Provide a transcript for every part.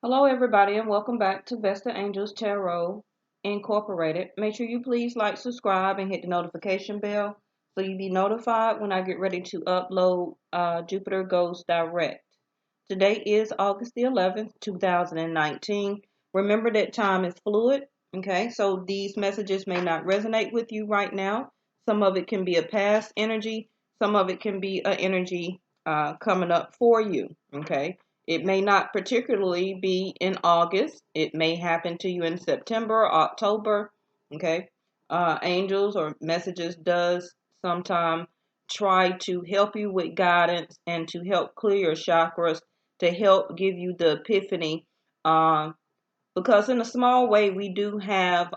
Hello, everybody, and welcome back to Vesta Angels Tarot Incorporated. Make sure you please like, subscribe, and hit the notification bell so you be notified when I get ready to upload Jupiter Goes Direct. Today is August the 11th, 2019. Remember that time is fluid, okay? So these messages may not resonate with you right now. Some of it can be a past energy, some of it can be an energy coming up for you, okay? It may not particularly be in August. It may happen to you in September, October. Okay. Angels or messages does sometimes try to help you with guidance and to help clear your chakras, to help give you the epiphany. Because in a small way, we do have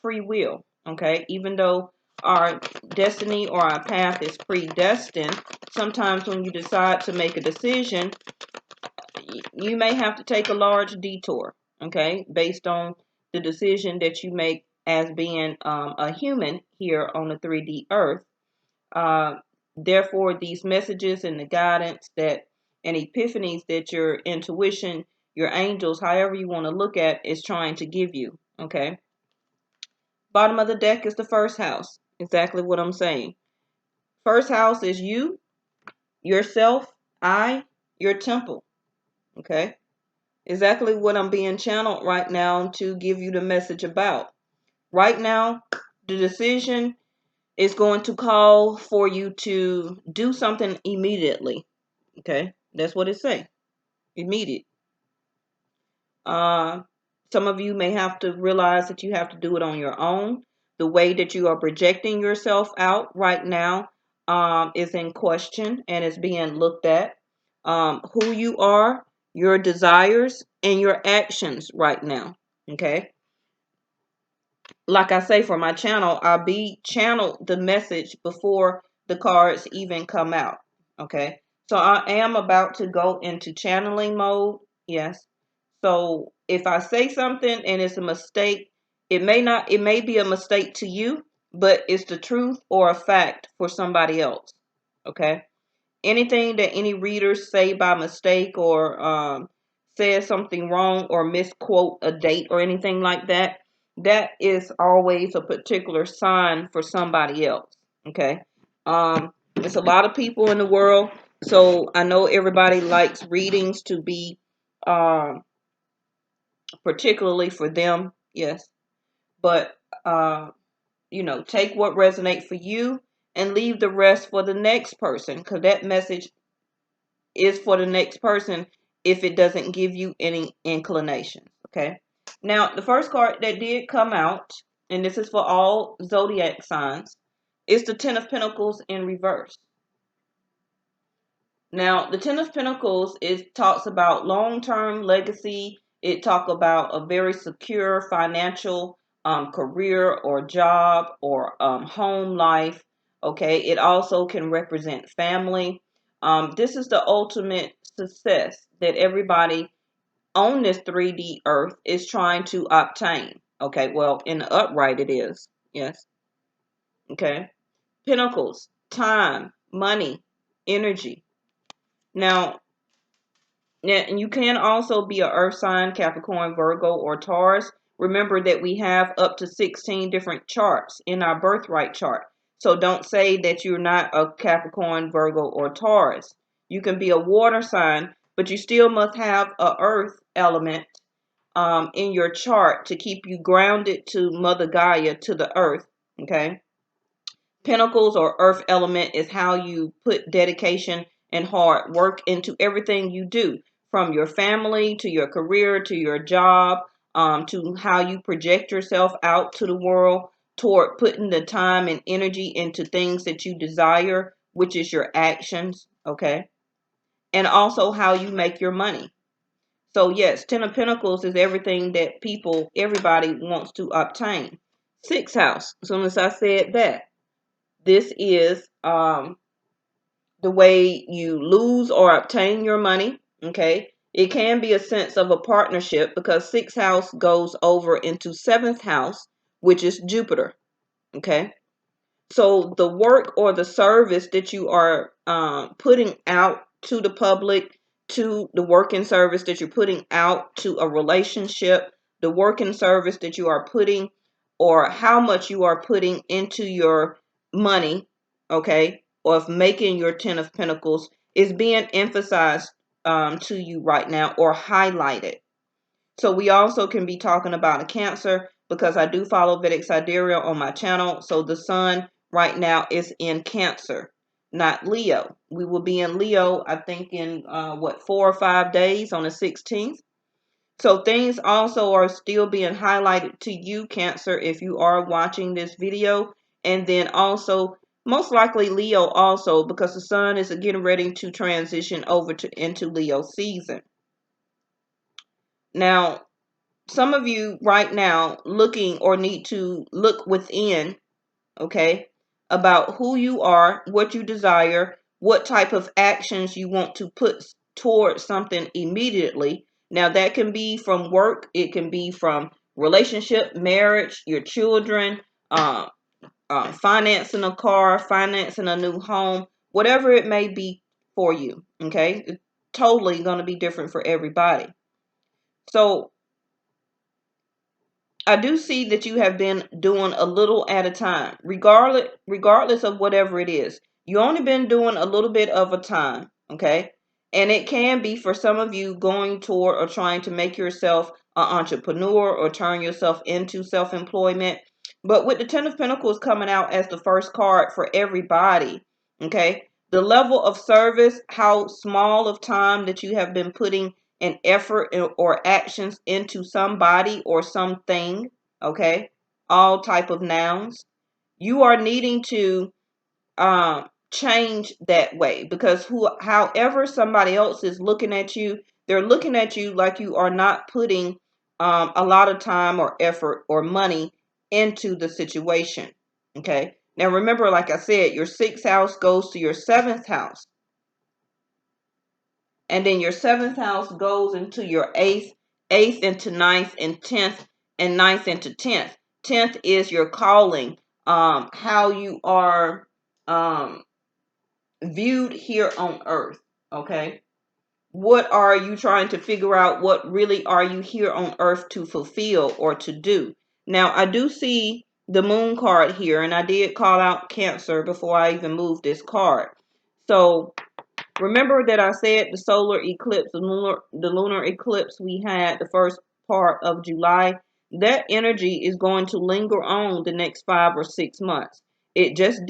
free will. Okay. Even though our destiny or our path is predestined, sometimes when you decide to make a decision, you may have to take a large detour, okay, based on the decision that you make as being a human here on the 3D Earth. Uh, Therefore, these messages and the guidance that and epiphanies that your intuition, your angels, however you want to look at, is trying to give you, okay? Bottom of the deck is the first house. Exactly what I'm saying. First house is you, yourself, your temple, okay? Exactly what I'm being channeled right now to give you the message about. Right now, the decision is going to call for you to do something immediately. Okay, that's what it's saying. Immediate. Uh, some of you may have to realize that you have to do it on your own. The way that you are projecting yourself out right now is in question and is being looked at. Who you are, your desires, and your actions right now. Okay. Like I say for my channel, I'll be channeled the message before the cards even come out. Okay. So I am about to go into channeling mode. Yes. So if I say something and it's a mistake, it may be a mistake to you, but it's the truth or a fact for somebody else. Okay. Anything that any readers say by mistake or says something wrong or misquote a date or anything like that, that is always a particular sign for somebody else. Okay. There's a lot of people in the world, so I know everybody likes readings to be um, particularly for them. Yes, but uh, take what resonates for you and leave the rest for the next person, because that message is for the next person if it doesn't give you any inclination. Okay. Now, the first card that did come out, and this is for all zodiac signs, is the Ten of Pentacles in reverse. Now, the Ten of Pentacles talks about long-term legacy. It talks about a very secure financial career or job or home life. Okay. It also can represent family. This is the ultimate success that everybody on this 3D earth is trying to obtain. Okay. Well, in the upright it is. Yes. Okay. Pentacles, time, money, energy. Now, and you can also be a earth sign, Capricorn, Virgo, or Taurus. Remember that we have up to 16 different charts in our birthright chart. So don't say that you're not a Capricorn, Virgo, or Taurus. You can be a water sign, but you still must have a earth element in your chart to keep you grounded to Mother Gaia, to the earth. Okay. Pentacles or earth element is how you put dedication and hard work into everything you do, from your family to your career to your job, to how you project yourself out to the world, toward putting the time and energy into things that you desire, which is your actions. Okay. And also how you make your money. So yes, Ten of Pentacles is everything that everybody wants to obtain. Sixth house, as soon as I said that, this is the way you lose or obtain your money. Okay. It can be a sense of a partnership because sixth house goes over into seventh house, which is Jupiter. Okay. So the work or the service that you are putting out to the public, to the work and service that you're putting out to a relationship, the work and service that you are putting, or how much you are putting into your money, okay, or if making your 10 of Pentacles is being emphasized to you right now or highlighted. So we also can be talking about a Cancer, because I do follow Vedic Sidereal on my channel. So the sun right now is in Cancer, not Leo. We will be in Leo, I think, in 4 or 5 days on the 16th. So things also are still being highlighted to you, Cancer, if you are watching this video. And then also, most likely Leo also, because the sun is getting ready to transition over into Leo season. Now, some of you right now looking or need to look within, okay, about who you are, what you desire, what type of actions you want to put towards something immediately. Now, that can be from work, it can be from relationship, marriage, your children, financing a car, financing a new home, whatever it may be for you, okay? It's totally going to be different for everybody. So I do see that you have been doing a little at a time, regardless of whatever it is. You only been doing a little bit of a time, okay? And it can be for some of you going toward or trying to make yourself an entrepreneur or turn yourself into self-employment. But with the 10 of Pentacles coming out as the first card for everybody, okay? The level of service, how small of time that you have been putting an effort or actions into somebody or something, okay, all type of nouns, you are needing to change that way, because however somebody else is looking at you, they're looking at you like you are not putting a lot of time or effort or money into the situation, okay. Now remember, like I said, your 6th house goes to your 7th house. And then your 7th house goes into your 8th into 9th and 10th, and 9th into 10th. 10th is your calling, how you are viewed here on earth, okay? What are you trying to figure out? What really are you here on earth to fulfill or to do? Now, I do see the moon card here, and I did call out Cancer before I even moved this card. So remember that I said the solar eclipse, the lunar eclipse we had the first part of July, that energy is going to linger on the next 5 or 6 months. It just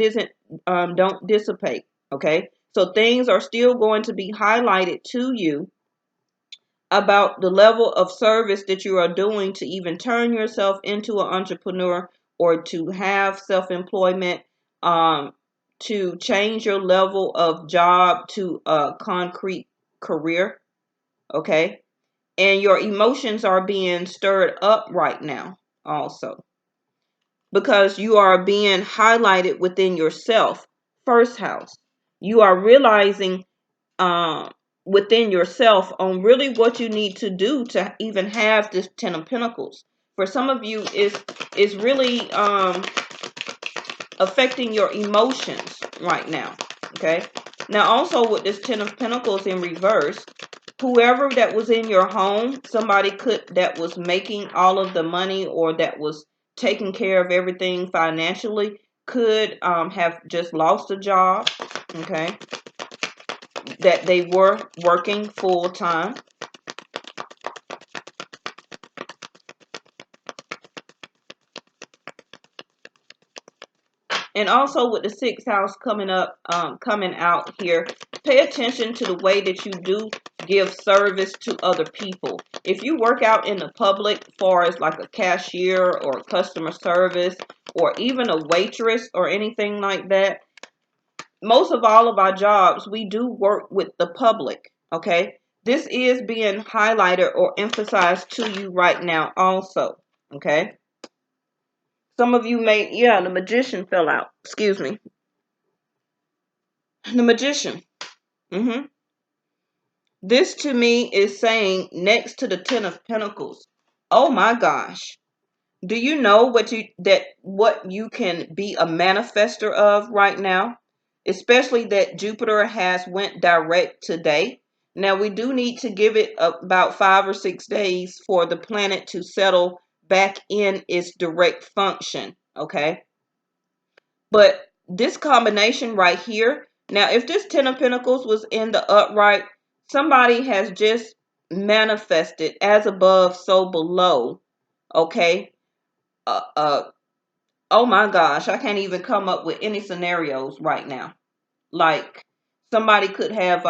don't dissipate, okay? So things are still going to be highlighted to you about the level of service that you are doing to even turn yourself into an entrepreneur or to have self-employment, to change your level of job to a concrete career, okay? And your emotions are being stirred up right now also, because you are being highlighted within yourself, 1st house. You are realizing within yourself on really what you need to do to even have this 10 of Pentacles. For some of you, is really affecting your emotions right now, okay? Now also with this 10 of Pentacles in reverse, whoever that was in your home, somebody that was making all of the money or that was taking care of everything financially, could have just lost a job, okay, that they were working full time. And also with the 6th house coming out here, pay attention to the way that you do give service to other people. If you work out in the public, as far as like a cashier or customer service or even a waitress or anything like that, most of all of our jobs, we do work with the public, okay? This is being highlighted or emphasized to you right now also, okay? Some of you may, yeah, the Magician fell out. Excuse me. The Magician. This to me is saying next to the 10 of Pentacles. Oh my gosh. Do you know what you can be a manifester of right now? Especially that Jupiter has went direct today. Now, we do need to give it about 5 or 6 days for the planet to settle back in its direct function, okay? But this combination right here, now if this Ten of Pentacles was in the upright, somebody has just manifested as above, so below, okay? Oh my gosh, I can't even come up with any scenarios right now. Like somebody could have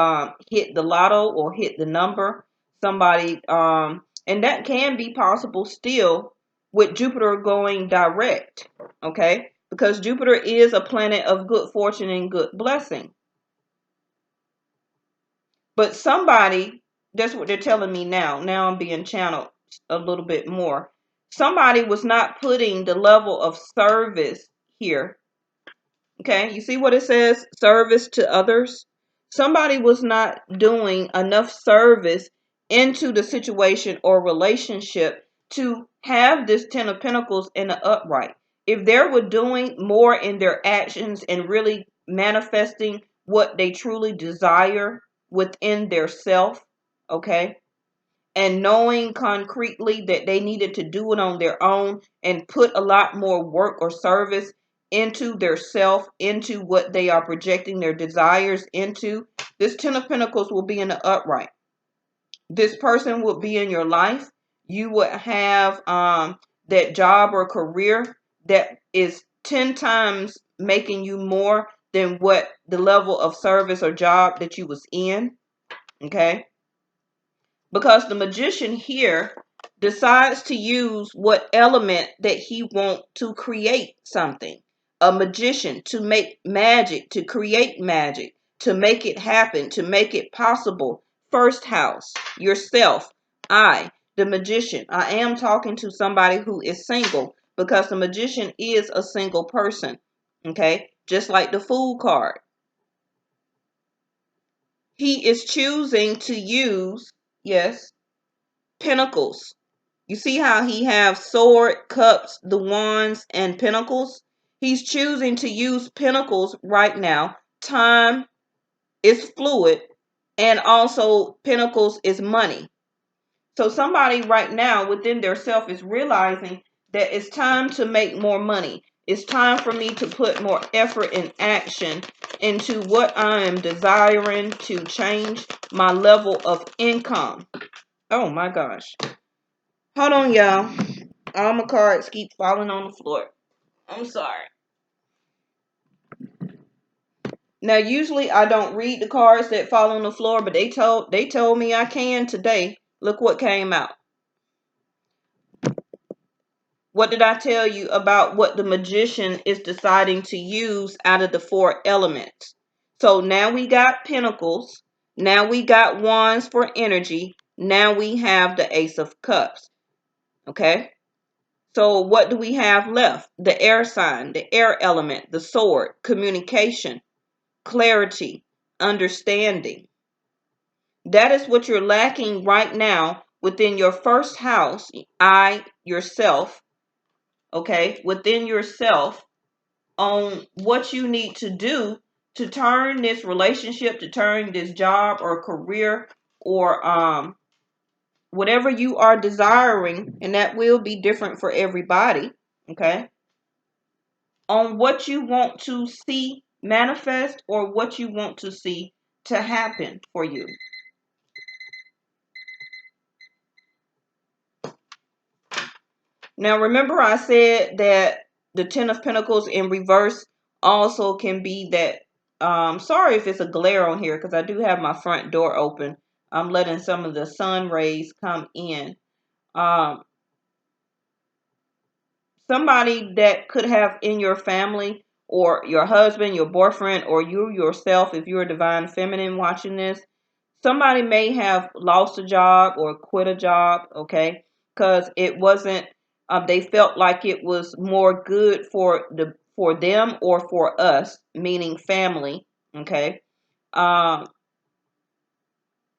hit the lotto or hit the number. Somebody, and that can be possible still with Jupiter going direct, okay? Because Jupiter is a planet of good fortune and good blessing. But somebody, that's what they're telling me now. Now I'm being channeled a little bit more. Somebody was not putting the level of service here. Okay, you see what it says? Service to others. Somebody was not doing enough service into the situation or relationship to have this Ten of Pentacles in the upright. If they were doing more in their actions and really manifesting what they truly desire within their self, okay, and knowing concretely that they needed to do it on their own and put a lot more work or service into their self, into what they are projecting their desires into, this Ten of Pentacles will be in the upright. This person will be in your life. You would have that job or career that is 10 times making you more than what the level of service or job that you was in, okay? Because the magician here decides to use what element that he wants to create something. A magician, to make magic, to create magic, to make it happen, to make it possible. First house, yourself, the magician. I am talking to somebody who is single because the magician is a single person. Okay, just like the Fool card. He is choosing to use, yes, Pentacles. You see how he have sword, cups, the wands, and pentacles? He's choosing to use pentacles right now. Time is fluid, and also pentacles is money. So somebody right now within their self is realizing that it's time to make more money. It's time for me to put more effort and action into what I am desiring to change my level of income. Oh my gosh. Hold on, y'all. All my cards keep falling on the floor. I'm sorry. Now, usually I don't read the cards that fall on the floor, but they told me I can today. Look what came out. What did I tell you about what the magician is deciding to use out of the 4 elements? So now we got pentacles. Now we got wands for energy. Now we have the Ace of Cups. Okay? So what do we have left? The air sign, the air element, the sword, communication, clarity, understanding. That is what you're lacking right now within your first house, yourself, okay, within yourself on what you need to do to turn this relationship, to turn this job or career or whatever you are desiring, and that will be different for everybody, okay? On what you want to see manifest or what you want to see to happen for you. Now, remember I said that the Ten of Pentacles in reverse also can be that, sorry if it's a glare on here because I do have my front door open. I'm letting some of the sun rays come in. Somebody that could have in your family or your husband, your boyfriend, or you yourself, if you're a divine feminine watching this, somebody may have lost a job or quit a job, okay? Because it wasn't, they felt like it was more good for them or for us, meaning family, okay? Um,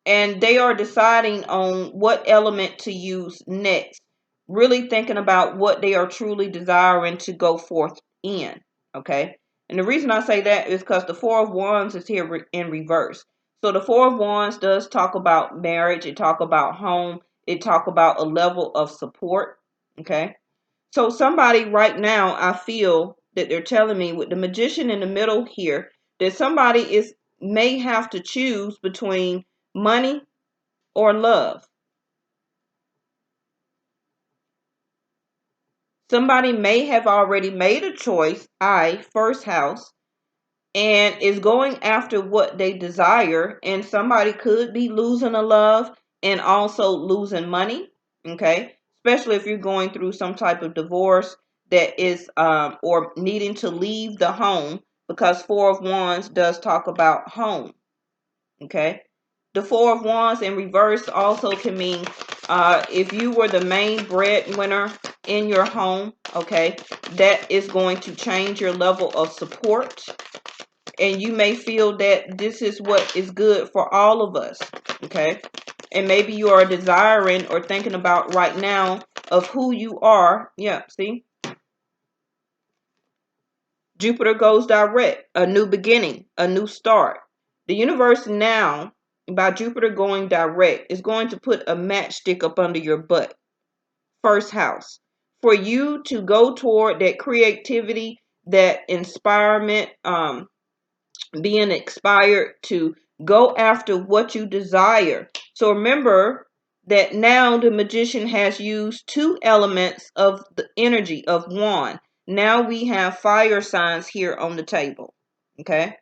and they are deciding on what element to use next, really thinking about what they are truly desiring to go forth in, okay? And the reason I say that is because the Four of Wands is here in reverse. So the Four of Wands does talk about marriage. It talk about home. It talk about a level of support. Okay. So somebody right now, I feel that they're telling me with the Magician in the middle here, that somebody may have to choose between money or love. Somebody may have already made a choice, first house, and is going after what they desire. And somebody could be losing a love and also losing money. Okay. Especially if you're going through some type of divorce that is, or needing to leave the home, because Four of Wands does talk about home. Okay. The Four of Wands in reverse also can mean if you were the main breadwinner in your home, okay, that is going to change your level of support. And you may feel that this is what is good for all of us, okay? And maybe you are desiring or thinking about right now of who you are. Yeah, see? Jupiter goes direct, a new beginning, a new start. The universe now, by Jupiter going direct, is going to put a matchstick up under your butt. First house. For you to go toward that creativity, that inspirement, being inspired to go after what you desire. So remember that now the Magician has used two elements of the energy of wand. Now we have fire signs here on the table. Okay.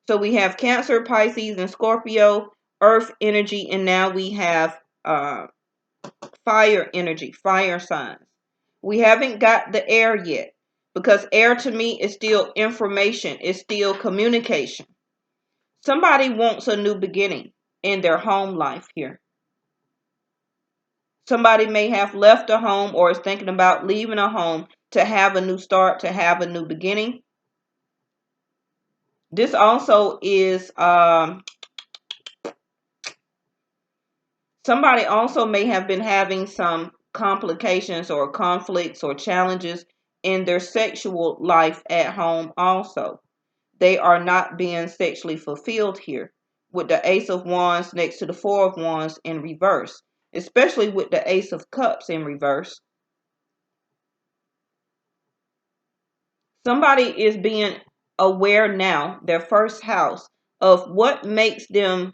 So we have Cancer, Pisces, and Scorpio, earth energy, and now we have fire energy, fire signs. We haven't got the air yet, because air to me is still information, it's still communication. Somebody wants a new beginning in their home life here. Somebody may have left a home or is thinking about leaving a home to have a new start, to have a new beginning. This also is somebody also may have been having some complications or conflicts or challenges in their sexual life at home also. They are not being sexually fulfilled here, with the Ace of Wands next to the Four of Wands in reverse, especially with the Ace of Cups in reverse. Somebody is being aware now, their first house, of what makes them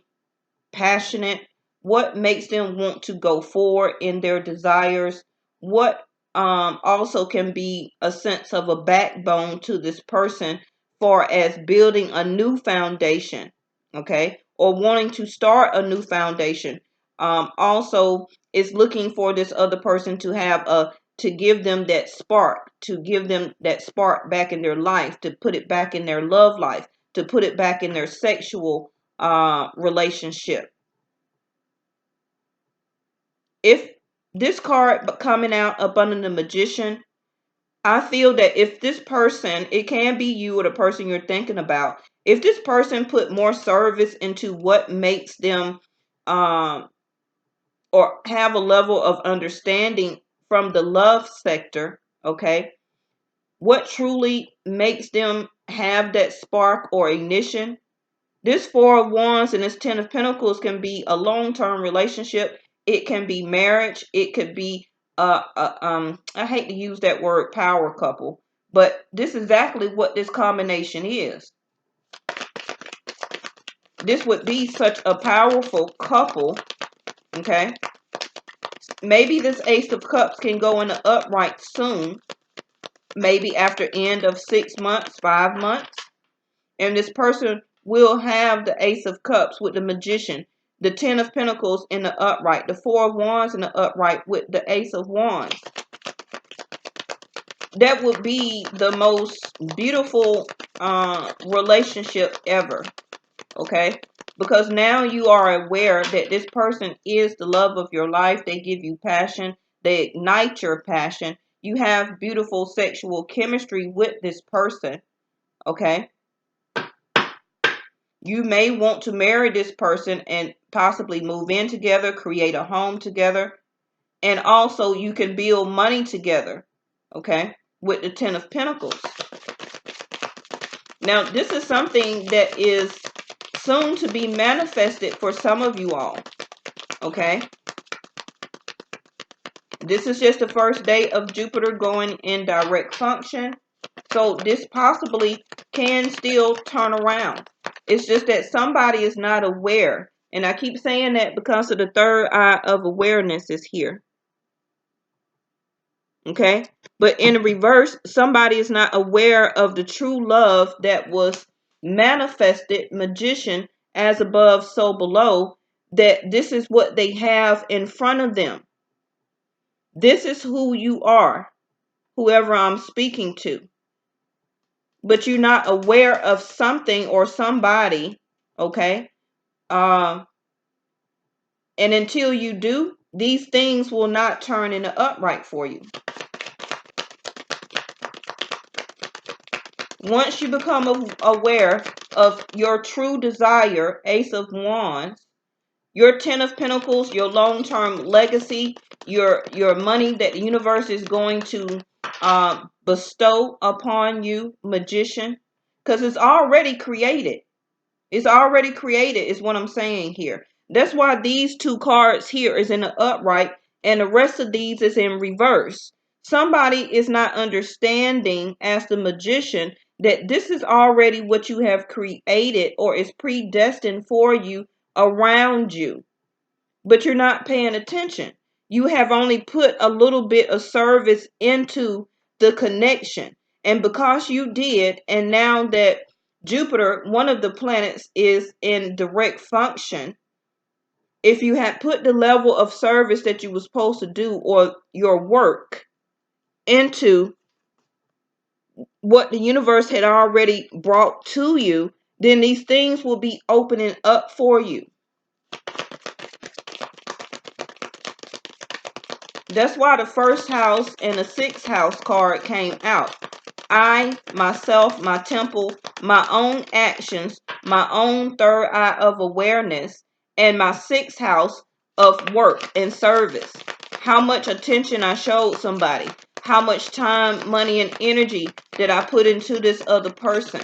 passionate, what makes them want to go forward in their desires, what also can be a sense of a backbone to this person far as building a new foundation, okay, or wanting to start a new foundation. Also is looking for this other person to have to give them that spark, to give them that spark back in their life, to put it back in their love life, to put it back in their sexual relationship. If this card coming out up under the Magician, I feel that if this person, it can be you or the person you're thinking about, if this person put more service into what makes them or have a level of understanding from the love sector, okay, what truly makes them have that spark or ignition. This Four of Wands and this Ten of Pentacles can be a long-term relationship. It can be marriage. It could be I hate to use that word power couple, but this is exactly what this combination is. This would be such a powerful couple, okay? Maybe this Ace of Cups can go in the upright soon, maybe after end of 6 months, 5 months. And this person will have the Ace of Cups with the Magician, the Ten of Pentacles in the upright, the Four of Wands in the upright with the Ace of Wands. That would be the most beautiful relationship ever, okay? Because now you are aware that this person is the love of your life. They give you passion. They ignite your passion. You have beautiful sexual chemistry with this person, okay? You may want to marry this person and possibly move in together, create a home together. And also you can build money together, okay, with the Ten of Pentacles. Now, this is something that is soon to be manifested for some of you all. Okay. This is just the first day of Jupiter going in direct function. So this possibly can still turn around. It's just that somebody is not aware. And I keep saying that because of the third eye of awareness is here. Okay. But in reverse, somebody is not aware of the true love that was manifested, magician, as above, so below, that this is what they have in front of them. This is who you are, whoever I'm speaking to. But you're not aware of something or somebody, okay? And until you do, these things will not turn into upright for you. Once you become aware of your true desire, Ace of Wands, your Ten of Pentacles, your long-term legacy, your money that the universe is going to bestow upon you, Magician, because it's already created. It's already created is what I'm saying here. That's why these two cards here is in the upright and the rest of these is in reverse. Somebody is not understanding as the Magician that this is already what you have created or is predestined for you around you. But you're not paying attention. You have only put a little bit of service into the connection. And because you did, and now that Jupiter, one of the planets, is in direct function, if you had put the level of service that you were supposed to do or your work into what the universe had already brought to you, then these things will be opening up for you. That's why the first house and the sixth house card came out. I, myself, my temple, my own actions, my own third eye of awareness, and my sixth house of work and service. How much attention I showed somebody. How much time, money, and energy did I put into this other person.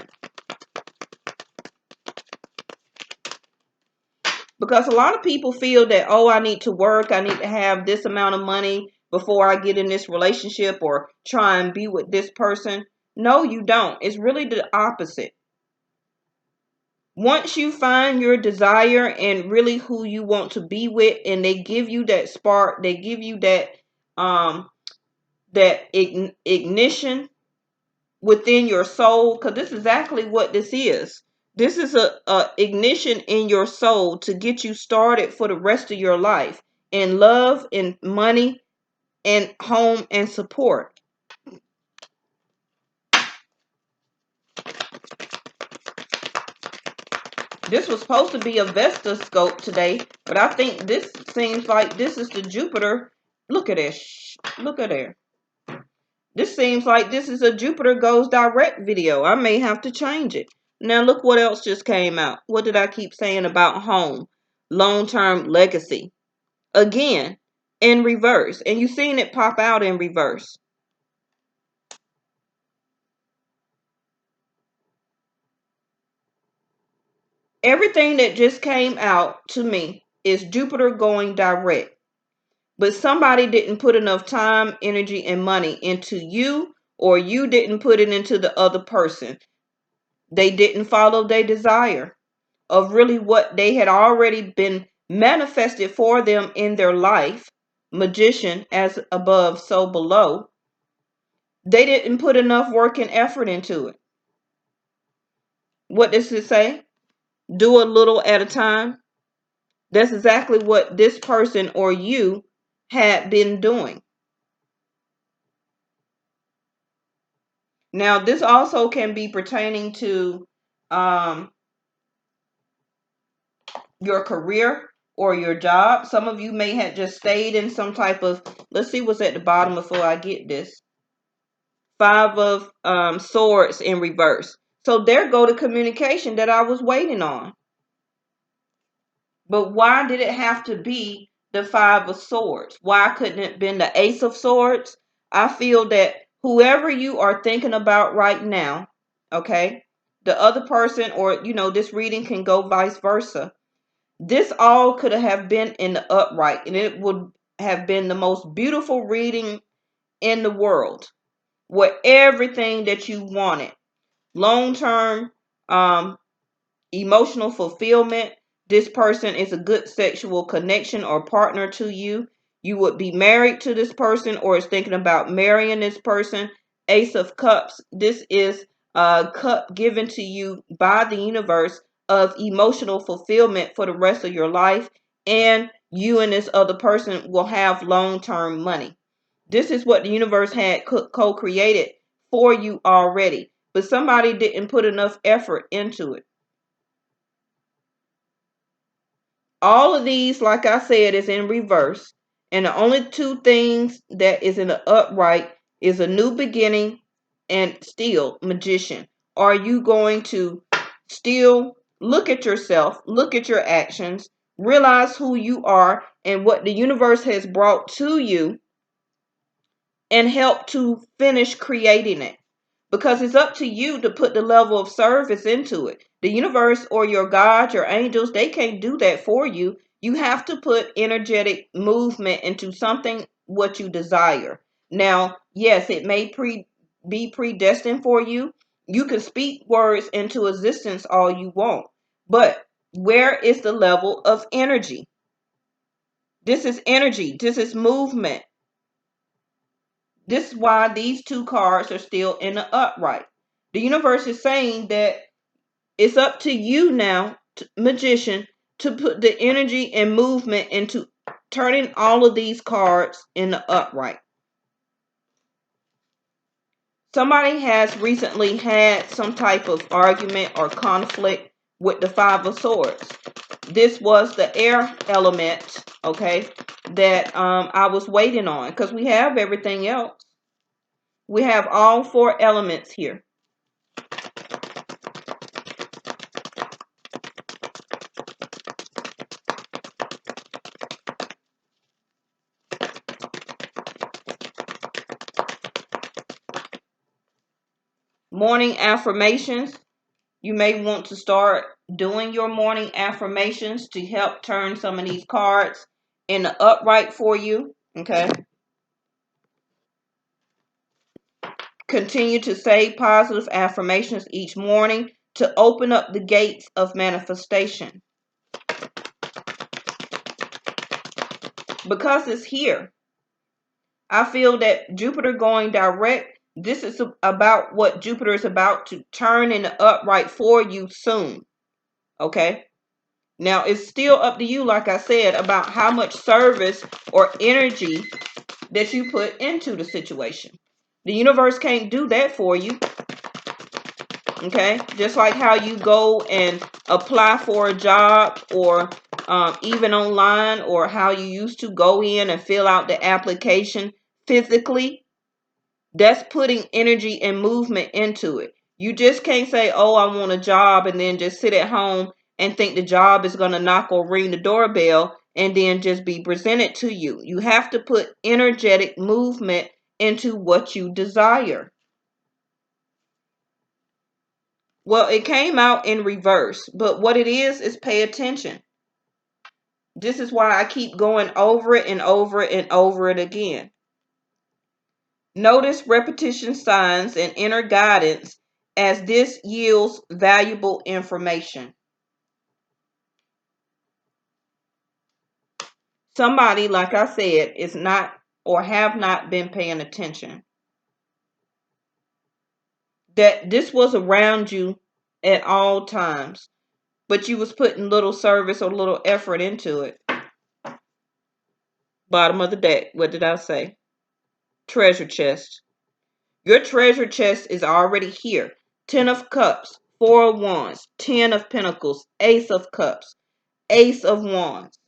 Because a lot of people feel that, oh, I need to work, I need to have this amount of money before I get in this relationship or try and be with this person. No, you don't. It's really the opposite. Once you find your desire and really who you want to be with, and they give you that spark, they give you that ignition within your soul, because this is exactly what this is. This is a ignition in your soul to get you started for the rest of your life in love, in money, and home and support. This was supposed to be a Vesta scope today, but I think this seems like this is the Jupiter. Look at this. Look at there. This seems like this is a Jupiter goes direct video. I may have to change it. Now look what else just came out. What did I keep saying about home? Long-term legacy. Again, in reverse. And you've seen it pop out in reverse. Everything that just came out to me is Jupiter going direct. But somebody didn't put enough time, energy, and money into you, or you didn't put it into the other person. They didn't follow their desire of really what they had already been manifested for them in their life. Magician, as above, so below. They didn't put enough work and effort into it. What does it say? Do a little at a time. That's exactly what this person or you had been doing. Now, this also can be pertaining to your career or your job. Some of you may have just stayed in some type of, let's see what's at the bottom before I get this. Five of Swords in reverse. So there go the communication that I was waiting on. But why did it have to be the Five of Swords? Why couldn't it have been the Ace of Swords? I feel that whoever you are thinking about right now, okay, the other person, or, this reading can go vice versa. This all could have been in the upright, and it would have been the most beautiful reading in the world, with everything that you wanted. Long-term emotional fulfillment. This person is a good sexual connection or partner to you. You would be married to this person or is thinking about marrying this person. Ace of Cups. This is a cup given to you by the universe of emotional fulfillment for the rest of your life. And you and this other person will have long-term money. This is what the universe had co-created for you already. But somebody didn't put enough effort into it. All of these, like I said, is in reverse. And the only two things that is in the upright is a new beginning and still Magician. Are you going to still look at yourself, look at your actions, realize who you are and what the universe has brought to you, and help to finish creating it? Because it's up to you to put the level of service into it. The universe or your God, your angels, they can't do that for you. You have to put energetic movement into something what you desire. Now, yes, it may be predestined for you. You can speak words into existence all you want. But where is the level of energy? This is energy. This is movement. This is why these two cards are still in the upright. The universe is saying that it's up to you now, Magician, to put the energy and movement into turning all of these cards in the upright. Somebody has recently had some type of argument or conflict with the Five of Swords. This was the air element, okay, that I was waiting on, because we have everything else. We have all four elements here. Morning affirmations. You may want to start doing your morning affirmations to help turn some of these cards in the upright for you. Okay. Continue to say positive affirmations each morning to open up the gates of manifestation. Because it's here. I feel that Jupiter going direct, this is about what Jupiter is about to turn in the upright for you soon. Okay. Now, it's still up to you, like I said, about how much service or energy that you put into the situation. The universe can't do that for you. Okay? Just like how you go and apply for a job, or even online, or how you used to go in and fill out the application physically. That's putting energy and movement into it. You just can't say, oh, I want a job, and then just sit at home and think the job is going to knock or ring the doorbell and then just be presented to you. You have to put energetic movement into what you desire. Well, it came out in reverse, but what it is pay attention. This is why I keep going over it and over it and over it again. Notice repetition signs and inner guidance, as this yields valuable information. Somebody, like I said, is not or have not been paying attention. That this was around you at all times, but you was putting little service or little effort into it. Bottom of the deck, what did I say? Treasure chest. Your treasure chest is already here. 10 of Cups, 4 of Wands, 10 of Pentacles, Ace of Cups, Ace of Wands.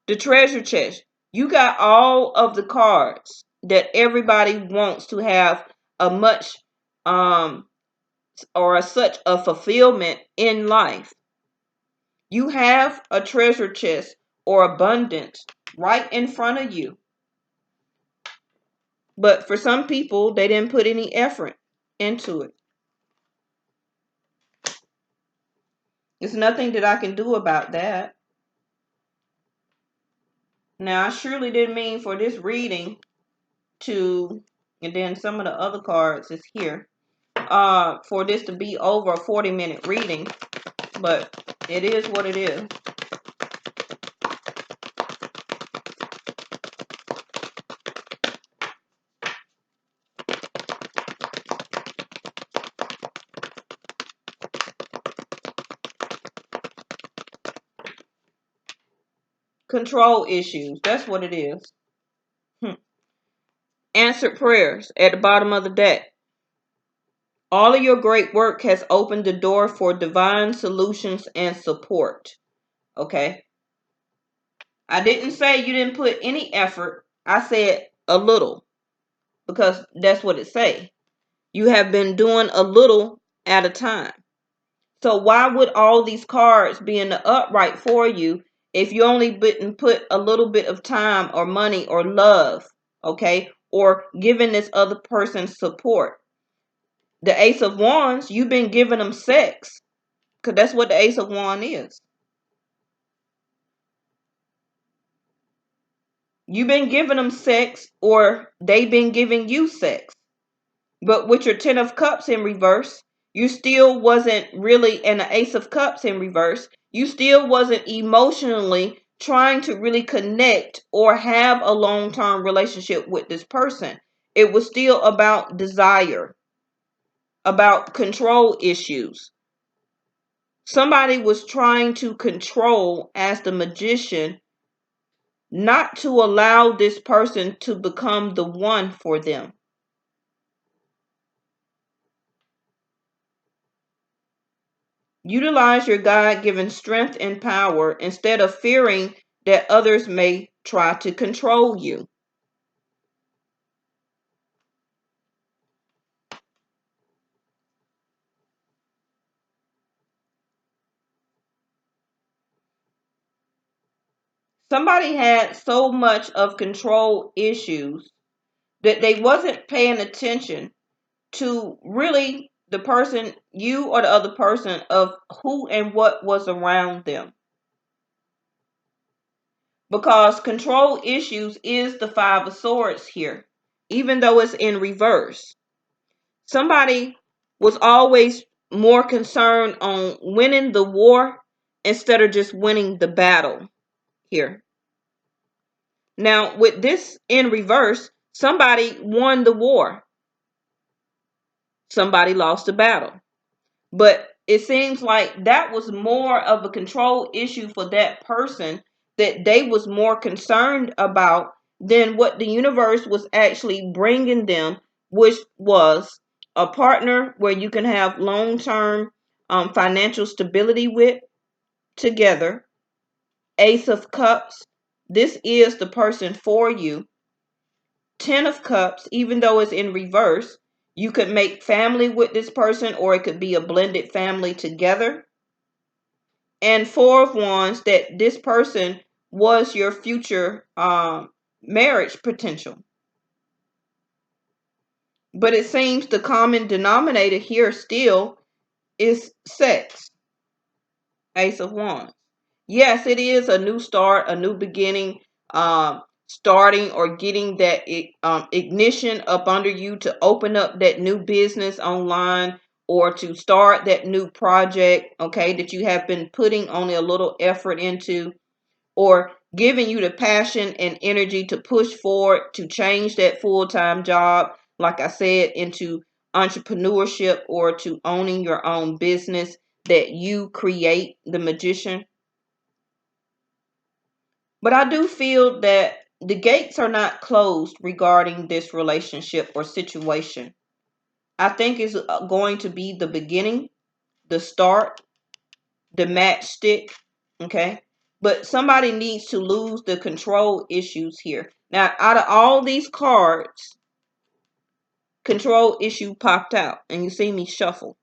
The treasure chest. You got all of the cards that everybody wants to have a much or such a fulfillment in life. You have a treasure chest or abundance right in front of you. But for some people, they didn't put any effort into it. There's nothing that I can do about that. Now, I surely didn't mean for this reading to, and then some of the other cards is here, for this to be over a 40-minute reading, but it is what it is. Control issues. That's what it is. Answered prayers at the bottom of the deck. All of your great work has opened the door for divine solutions and support. Okay. I didn't say you didn't put any effort. I said a little, because that's what it say. You have been doing a little at a time. So why would all these cards be in the upright for you if you only didn't put a little bit of time or money or love, okay, or giving this other person support? The Ace of Wands, you've been giving them sex, because that's what the Ace of Wands is. You've been giving them sex, or they've been giving you sex. But with your Ten of Cups in reverse, you still wasn't really, and the Ace of Cups in reverse, you still wasn't emotionally trying to really connect or have a long-term relationship with this person. It was still about desire, about control issues. Somebody was trying to control as the magician, not to allow this person to become the one for them. Utilize your God-given strength and power instead of fearing that others may try to control you. Somebody had so much of control issues that they wasn't paying attention to really the person, you or the other person, of who and what was around them. Because control issues is the Five of Swords here, even though it's in reverse. Somebody was always more concerned on winning the war instead of just winning the battle here. Now, with this in reverse, somebody won the war. Somebody lost the battle. But it seems like that was more of a control issue for that person, that they was more concerned about than what the universe was actually bringing them, which was a partner where you can have long-term financial stability with together. Ace of Cups, this is the person for you. Ten of Cups, even though it's in reverse, you could make family with this person, or it could be a blended family together. And Four of Wands, that this person was your future marriage potential. But it seems the common denominator here still is sex. Ace of Wands. Yes, it is a new start, a new beginning, starting or getting that ignition up under you to open up that new business online, or to start that new project, okay, that you have been putting only a little effort into, or giving you the passion and energy to push forward to change that full-time job, like I said, into entrepreneurship, or to owning your own business that you create, the magician. But I do feel that the gates are not closed regarding this relationship or situation. I think it's going to be the beginning, the start, the matchstick, okay? But somebody needs to lose the control issues here. Now, out of all these cards, control issue popped out, and you see me shuffle.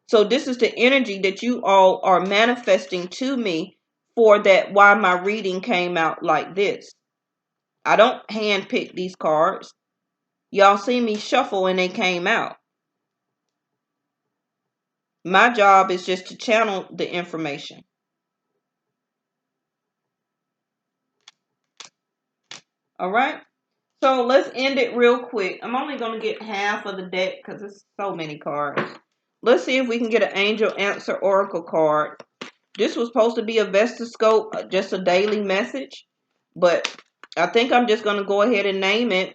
So this is the energy that you all are manifesting to me, for that why my reading came out like this. I don't handpick these cards. Y'all see me shuffle and they came out. My job is just to channel the information. All right. So let's end it real quick. I'm only going to get half of the deck because it's so many cards. Let's see if we can get an Angel Answer Oracle card. This was supposed to be a Vesta scope, just a daily message. But I think I'm just going to go ahead and name it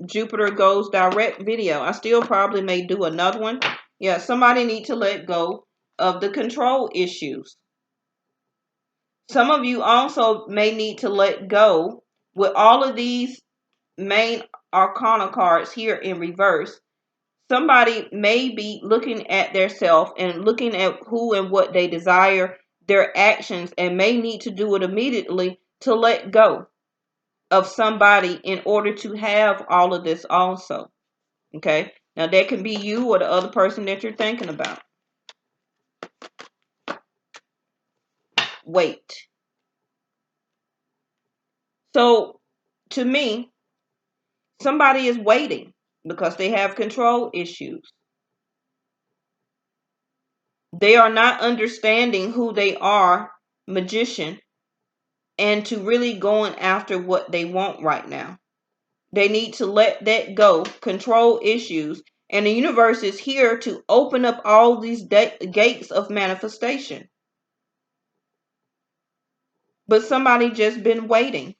Jupiter Goes Direct video. I still probably may do another one. Yeah, somebody need to let go of the control issues. Some of you also may need to let go with all of these main arcana cards here in reverse. Somebody may be looking at their self and looking at who and what they desire, their actions, and may need to do it immediately to let go of somebody in order to have all of this also. Okay? Now that can be you or the other person that you're thinking about. Wait. So to me, somebody is waiting because they have control issues. They are not understanding who they are, magician, and to really going after what they want right now. They need to let that go, control issues, and the universe is here to open up all these gates of manifestation. But somebody just been waiting.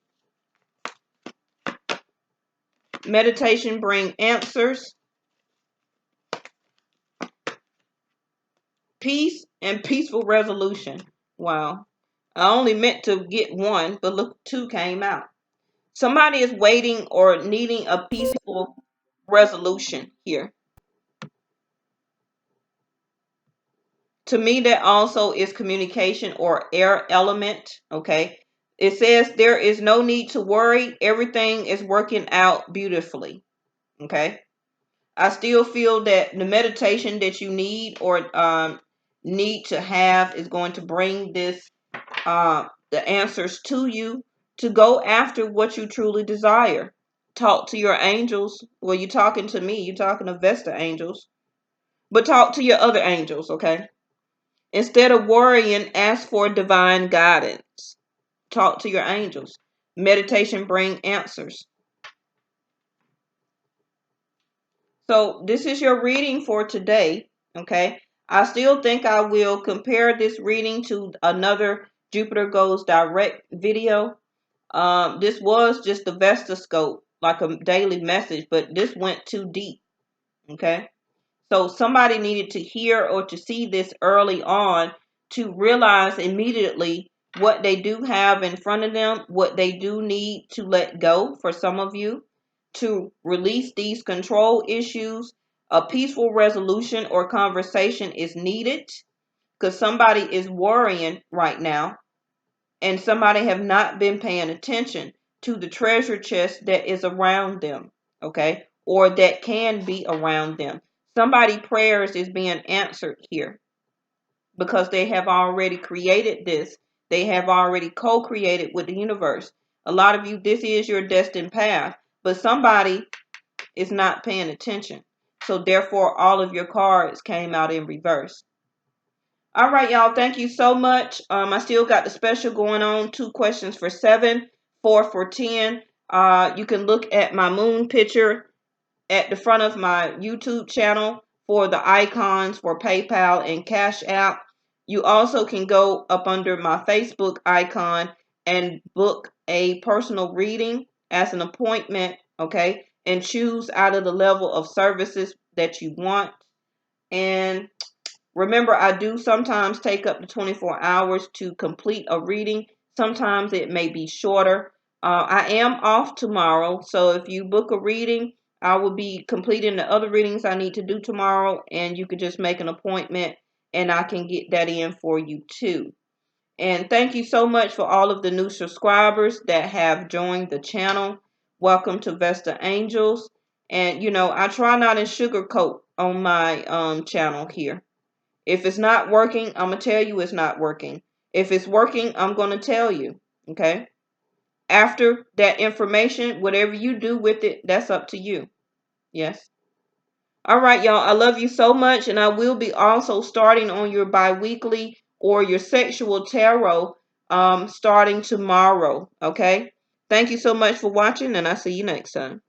Meditation bring answers, peace, and peaceful resolution. Wow. I only meant to get one, but look, two came out. Somebody is waiting or needing a peaceful resolution here. To me, that also is communication or air element. Okay. It says there is no need to worry. Everything is working out beautifully. Okay. I still feel that the meditation that you need or need to have is going to bring this, the answers to you to go after what you truly desire. Talk to your angels. Well, you're talking to me. You're talking to Vesta angels. But talk to your other angels, okay? Instead of worrying, ask for divine guidance. Talk to your angels. Meditation bring answers. So this is your reading for today, okay? I still think I will compare this reading to another Jupiter Goes Direct video. This was just the Vesta scope, like a daily message, but this went too deep, okay? So somebody needed to hear or to see this early on to realize immediately what they do have in front of them, what they do need to let go for some of you, to release these control issues. A peaceful resolution or conversation is needed because somebody is worrying right now and somebody have not been paying attention to the treasure chest that is around them, okay, or that can be around them. Somebody prayers is being answered here because they have already created this. They have already co-created with the universe. A lot of you, this is your destined path, but somebody is not paying attention. So therefore, all of your cards came out in reverse. All right, y'all. Thank you so much. I still got the special going on. 2 questions for 7, 4 for 10. You can look at my moon picture at the front of my YouTube channel for the icons for PayPal and Cash App. You also can go up under my Facebook icon and book a personal reading as an appointment, okay? And choose out of the level of services that you want. And remember, I do sometimes take up to 24 hours to complete a reading. Sometimes it may be shorter. I am off tomorrow, so if you book a reading, I will be completing the other readings I need to do tomorrow, and you could just make an appointment, and I can get that in for you too. And thank you so much for all of the new subscribers that have joined the channel. Welcome to Vesta Angels. And, you know, I try not to sugarcoat on my channel here. If it's not working, I'm going to tell you it's not working. If it's working, I'm going to tell you. Okay? After that information, whatever you do with it, that's up to you. Yes? All right, y'all. I love you so much, and I will be also starting on your bi-weekly or your sexual tarot starting tomorrow. Okay? Thank you so much for watching, and I'll see you next time.